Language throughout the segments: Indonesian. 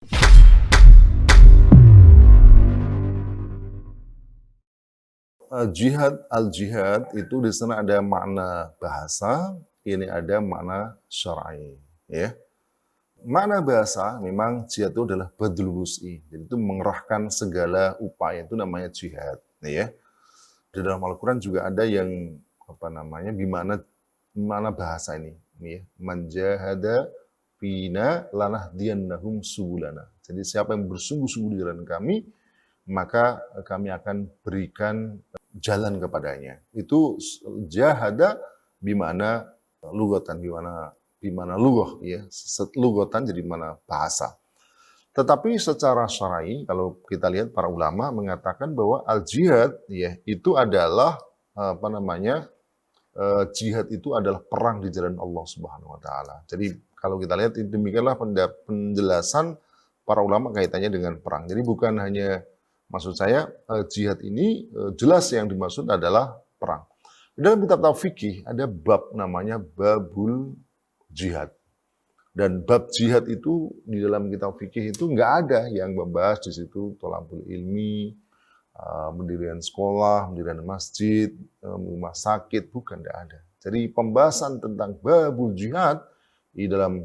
Jihad, al-jihad itu di sana ada makna bahasa, ini ada makna syar'i, ya. Makna bahasa memang jihad itu adalah badlul wus'i, jadi itu mengerahkan segala upaya, itu namanya jihad, ya. Di dalam Al-Quran juga ada yang gimana bahasa ini, ya. Man jahada fina lanahdiyannahum subulana. Jadi siapa yang bersungguh-sungguh di jalan kami, maka kami akan berikan jalan kepadanya. Itu jahada bimana lugatan, bimana lughah, ya. Lugatan jadi mana bahasa. Tetapi secara syar'i, kalau kita lihat para ulama mengatakan bahwa al-jihad, ya, itu adalah jihad itu adalah perang di jalan Allah Subhanahu wa taala. Jadi kalau kita lihat demikianlah penjelasan para ulama kaitannya dengan perang. Jadi bukan hanya, maksud saya jihad ini jelas yang dimaksud adalah perang. Dalam kitab fikih ada bab namanya babul jihad. Dan bab jihad itu di dalam kitab fikih itu nggak ada yang membahas di situ thalabul ilmi, pendirian sekolah, pendirian masjid, rumah sakit, bukan, tidak ada. Jadi pembahasan tentang babul jihad di dalam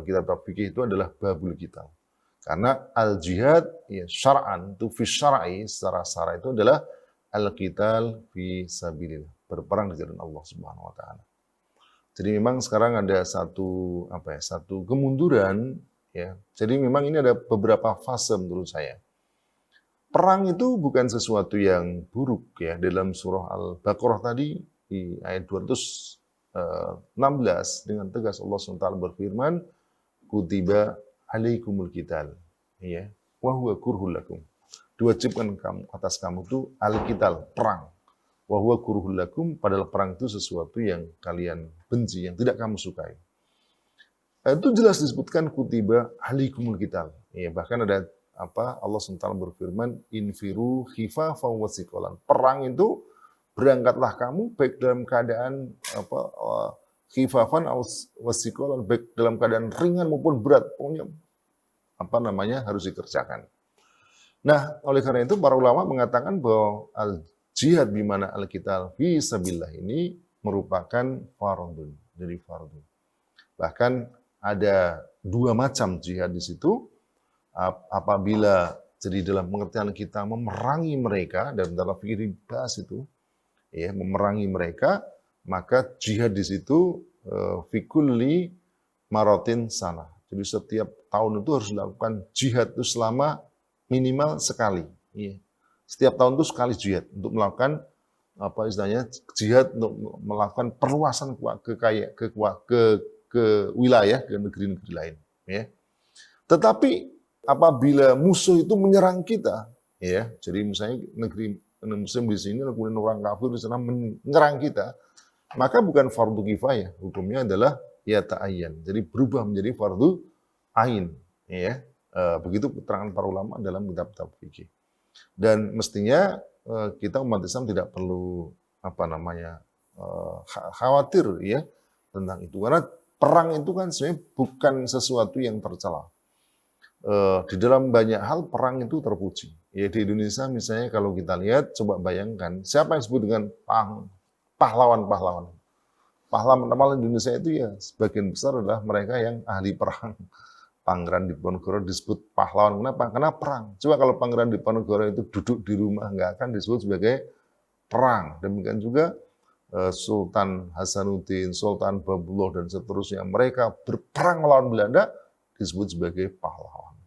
kitab fikih itu adalah babul qital. Karena al-jihad, ya, syar'an, itu fi syar'i, secara syara itu adalah al-qital fi sabilillah, berperang di jalan Allah Subhanahu wa taala. Jadi memang sekarang ada satu kemunduran, ya. Jadi memang ini ada beberapa fase menurut saya. Perang itu bukan sesuatu yang buruk, ya. Dalam surah Al-Baqarah tadi di ayat 216 dengan tegas Allah SWT berfirman, kutiba alaikumul qital, ya, wa huwa kurhul lakum. Diwajibkan atas kamu itu al-qital, perang. Wa huwa kurhul lakum, padahal perang itu sesuatu yang kalian benci, yang tidak kamu sukai. Itu jelas disebutkan kutiba alaikumul qital. Ya, bahkan ada Allah SWT berfirman, infiru khifafan wa thiqalan. Perang itu berangkatlah kamu baik dalam keadaan khifafan wa thiqalan, baik dalam keadaan ringan maupun berat. Pokoknya harus dikerjakan. Nah, oleh karena itu para ulama mengatakan bahwa al-jihad bimana al-qital fi sabilillah ini merupakan fardun, jadi fardun. Bahkan ada dua macam jihad di situ. Apabila jadi dalam pengertian kita memerangi mereka, dan dalam fikih dibahas itu, ya, memerangi mereka, maka jihad di situ fi kulli maratin sana. Jadi setiap tahun itu harus dilakukan jihad itu selama minimal sekali. Ya. Setiap tahun itu sekali jihad untuk melakukan jihad untuk melakukan perluasan ke wilayah, ke negeri-negeri lain. Ya. Tetapi apabila musuh itu menyerang kita, ya, jadi misalnya negeri muslim di sini, kemudian orang kafir di sana menyerang kita, maka bukan fardu kifayah, hukumnya adalah ya ta'ayyan. Jadi berubah menjadi fardu ain, ya. Begitu keterangan para ulama dalam kitab-kitab fikih. Dan mestinya kita umat Islam tidak perlu khawatir, ya, tentang itu, karena perang itu kan sebenarnya bukan sesuatu yang tercela. Di dalam banyak hal perang itu terpuji. Ya, di Indonesia misalnya kalau kita lihat, coba bayangkan siapa yang disebut dengan pahlawan-pahlawan. Pahlawan Indonesia itu ya sebagian besar adalah mereka yang ahli perang. Pangeran Diponegoro disebut pahlawan. Kenapa? Karena perang. Coba kalau Pangeran Diponegoro itu duduk di rumah, nggak akan disebut sebagai perang. Demikian juga Sultan Hasanuddin, Sultan Babullah, dan seterusnya. Mereka berperang melawan Belanda disebut sebagai pahlawan.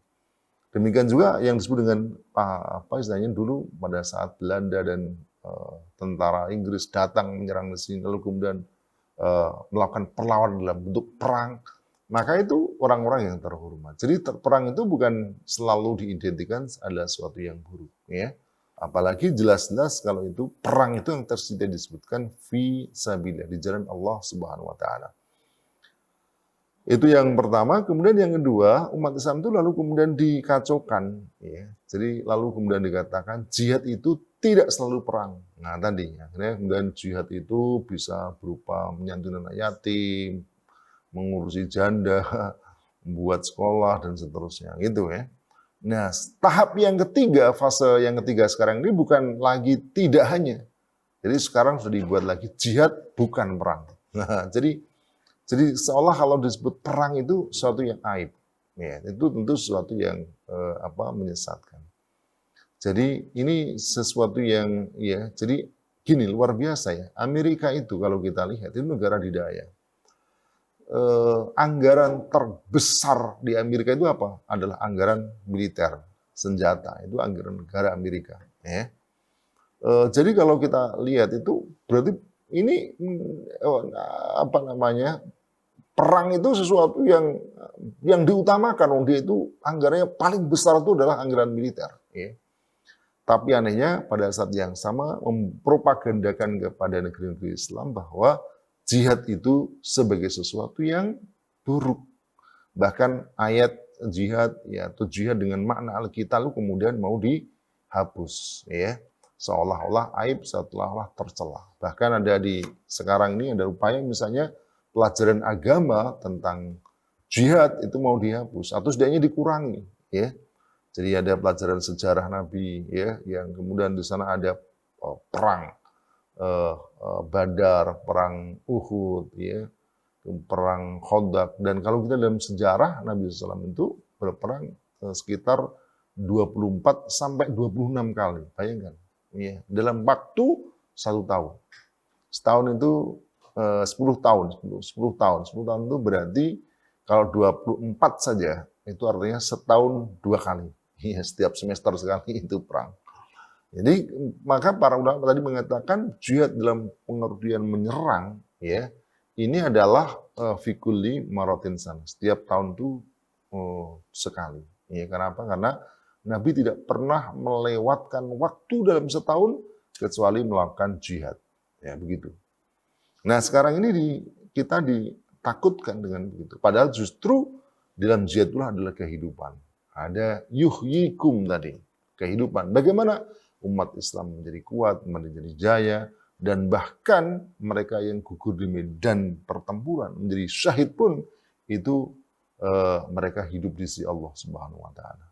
Demikian juga yang disebut dengan istilahnya dulu pada saat Belanda dan tentara Inggris datang menyerang di sini, lalu kemudian melakukan perlawanan dalam bentuk perang, maka itu orang-orang yang terhormat. Jadi perang itu bukan selalu diidentikan adalah sesuatu yang buruk, ya. Apalagi jelas-jelas kalau itu perang itu yang tersedia disebutkan fi sabilillah, di jalan Allah Subhanahu wa taala. Itu yang pertama. Kemudian yang kedua, umat Islam itu lalu kemudian dikacaukan, ya. Jadi lalu kemudian dikatakan jihad itu tidak selalu perang. Nah tadi, akhirnya kemudian jihad itu bisa berupa menyantuni anak yatim, mengurusi janda, buat sekolah dan seterusnya, gitu ya. Nah, tahap yang ketiga, fase yang ketiga sekarang ini bukan lagi tidak hanya. Jadi sekarang sudah dibuat lagi jihad bukan perang. Nah, jadi seolah kalau disebut perang itu sesuatu yang aib. Ya, itu tentu sesuatu yang menyesatkan. Jadi ini sesuatu yang ya, jadi gini luar biasa ya. Amerika itu kalau kita lihat itu negara didaya. Anggaran terbesar di Amerika itu apa? Adalah anggaran militer, senjata. Itu anggaran negara Amerika. Ya. Jadi kalau kita lihat itu berarti ini perang itu sesuatu yang diutamakan. Dia itu anggarannya paling besar itu adalah anggaran militer. Ya. Tapi anehnya pada saat yang sama mempropagandakan kepada negeri-negeri Islam bahwa jihad itu sebagai sesuatu yang buruk. Bahkan ayat jihad ya atau jihad dengan makna al-qital kemudian mau dihapus ya. Seolah-olah aib, seolah-olah tercela. Bahkan ada di sekarang ini ada upaya misalnya pelajaran agama tentang jihad itu mau dihapus atau setidaknya dikurangi ya. Jadi ada pelajaran sejarah Nabi ya, yang kemudian di sana ada perang Badar, perang Uhud, ya, perang Khandaq. Dan kalau kita dalam sejarah Nabi SAW itu berperang sekitar 24 sampai 26 kali, bayangkan. Ya, dalam waktu 1 tahun. Setahun itu 10 tahun, 10 tahun itu berarti kalau 24 saja itu artinya setahun 2 kali. Ya, setiap semester sekali itu perang. Jadi maka para ulama tadi mengatakan jihad dalam pengertian menyerang, ya ini adalah fikuli marotin sana. Setiap tahun itu sekali. Ya, kenapa? Karena Nabi tidak pernah melewatkan waktu dalam setahun kecuali melakukan jihad. Ya begitu. Nah sekarang ini kita ditakutkan dengan begitu. Padahal justru dalam jihad itulah adalah kehidupan. Ada yuhyikum tadi, kehidupan. Bagaimana umat Islam menjadi kuat, menjadi jaya, dan bahkan mereka yang gugur di medan pertempuran, menjadi syahid pun, itu mereka hidup di sisi Allah Subhanahu wa Ta'ala.